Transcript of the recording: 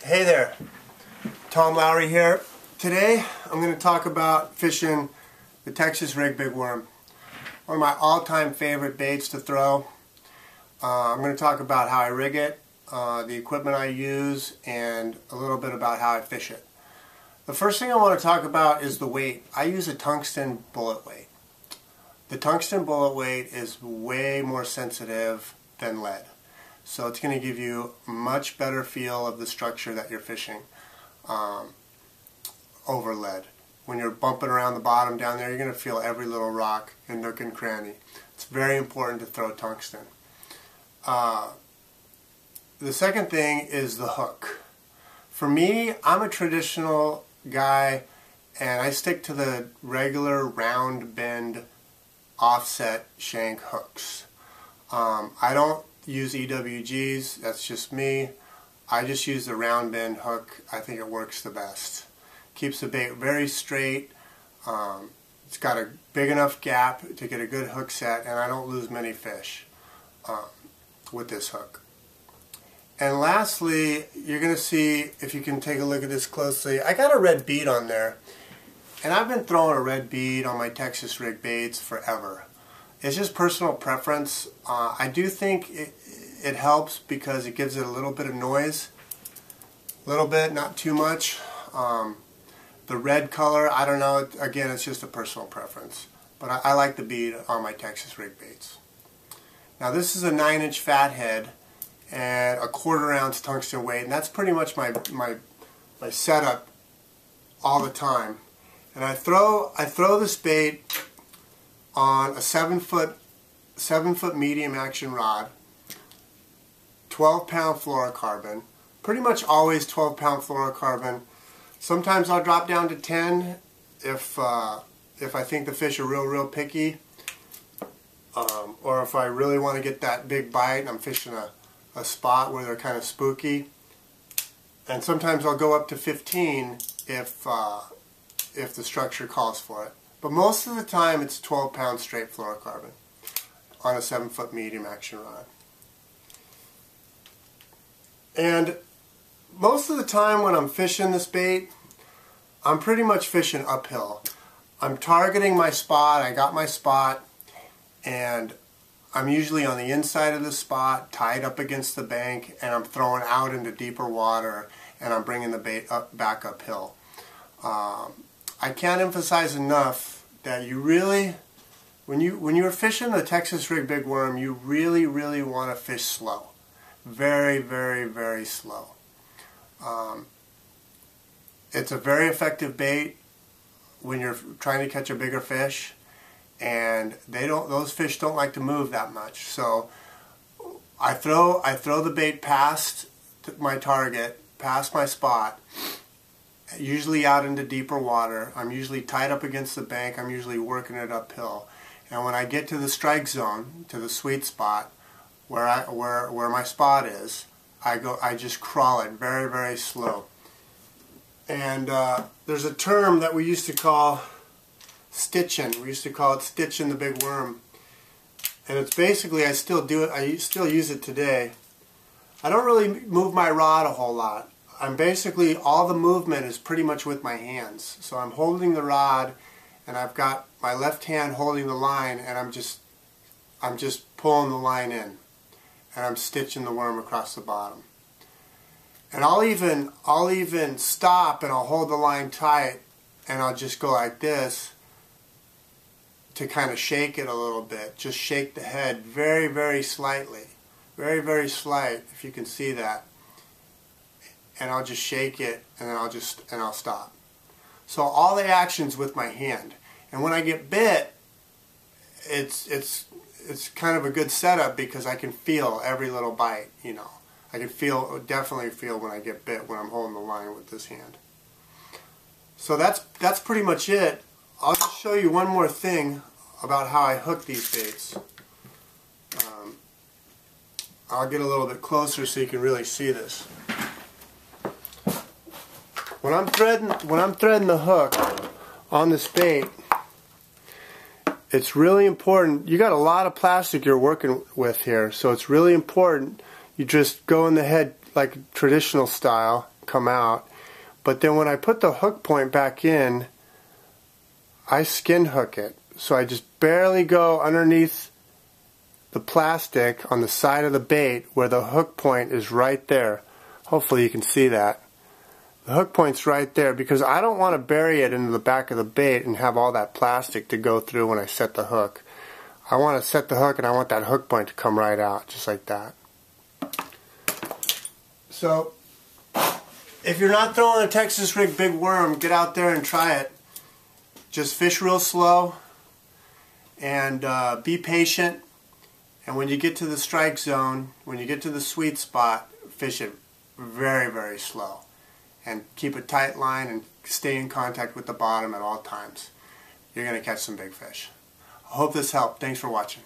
Hey there, Tom Lowery here. Today I'm going to talk about fishing the Texas rig big worm. One of my all-time favorite baits to throw. I'm going to talk about how I rig it, the equipment I use, and a little bit about how I fish it. The first thing I want to talk about is the weight. I use a tungsten bullet weight. The tungsten bullet weight is way more sensitive than lead. So it's going to give you a much better feel of the structure that you're fishing over lead. When you're bumping around the bottom down there, you're going to feel every little rock and nook and cranny. It's very important to throw tungsten. The second thing is the hook. For me, I'm a traditional guy and I stick to the regular round bend offset shank hooks. I don't use EWGs, that's just me. I just use the round bend hook. I think it works the best. Keeps the bait very straight. It's got a big enough gap to get a good hook set, and I don't lose many fish with this hook. And lastly, you're going to see, if you can take a look at this closely, I got a red bead on there. And I've been throwing a red bead on my Texas rig baits forever. It's just personal preference. I do think it helps because it gives it a little bit of noise. A little bit, not too much. The red color, I don't know. Again, it's just a personal preference. But I like the bead on my Texas rig baits. Now this is a 9-inch fathead and a 1/4 ounce tungsten weight. And that's pretty much my setup all the time. And I throw this bait on a 7-foot medium action rod, 12-pound fluorocarbon, pretty much always 12-pound fluorocarbon. Sometimes I'll drop down to 10 if I think the fish are real picky, or if I really want to get that big bite and I'm fishing a spot where they're kind of spooky. And sometimes I'll go up to 15 if the structure calls for it. But most of the time it's 12-pound straight fluorocarbon on a 7-foot medium action rod. And most of the time when I'm fishing this bait, I'm pretty much fishing uphill. I'm targeting my spot, I got my spot, and I'm usually on the inside of the spot, tied up against the bank, and I'm throwing out into deeper water, and I'm bringing the bait back uphill. I can't emphasize enough that you really, when you're fishing the Texas rig big worm, you really want to fish slow. Very slow. It's a very effective bait when you're trying to catch a bigger fish, and those fish don't like to move that much. So I throw the bait past my target, past my spot, usually out into deeper water. I'm usually tied up against the bank. I'm usually working it uphill. And when I get to the strike zone, to the sweet spot, where my spot is, I just crawl it very slow. And there's a term that we used to call stitching. We used to call it stitching the big worm. And it's basically, I still do it. I still use it today. I don't really move my rod a whole lot. I'm basically, all the movement is pretty much with my hands. So I'm holding the rod and I've got my left hand holding the line, and I'm just pulling the line in, and I'm stitching the worm across the bottom. And I'll even stop and I'll hold the line tight and I'll just go like this to kind of shake it a little bit. Just shake the head very slightly. Very slight, if you can see that. And I'll just shake it, and then I'll stop. So all the action's with my hand. And when I get bit, it's kind of a good setup because I can feel every little bite, you know. I can definitely feel when I get bit when I'm holding the line with this hand. So that's pretty much it. I'll just show you one more thing about how I hook these baits. I'll get a little bit closer so you can really see this. When I'm threading the hook on this bait, it's really important. You got a lot of plastic you're working with here, so it's really important you just go in the head like traditional style, come out. But then when I put the hook point back in, I skin hook it. So I just barely go underneath the plastic on the side of the bait where the hook point is right there. Hopefully you can see that. The hook point's right there because I don't want to bury it into the back of the bait and have all that plastic to go through when I set the hook. I want to set the hook and I want that hook point to come right out, just like that. So, if you're not throwing a Texas rig big worm, get out there and try it. Just fish real slow and be patient. And when you get to the strike zone, when you get to the sweet spot, fish it very, very slow. And keep a tight line and stay in contact with the bottom at all times. You're going to catch some big fish. I hope this helped. Thanks for watching.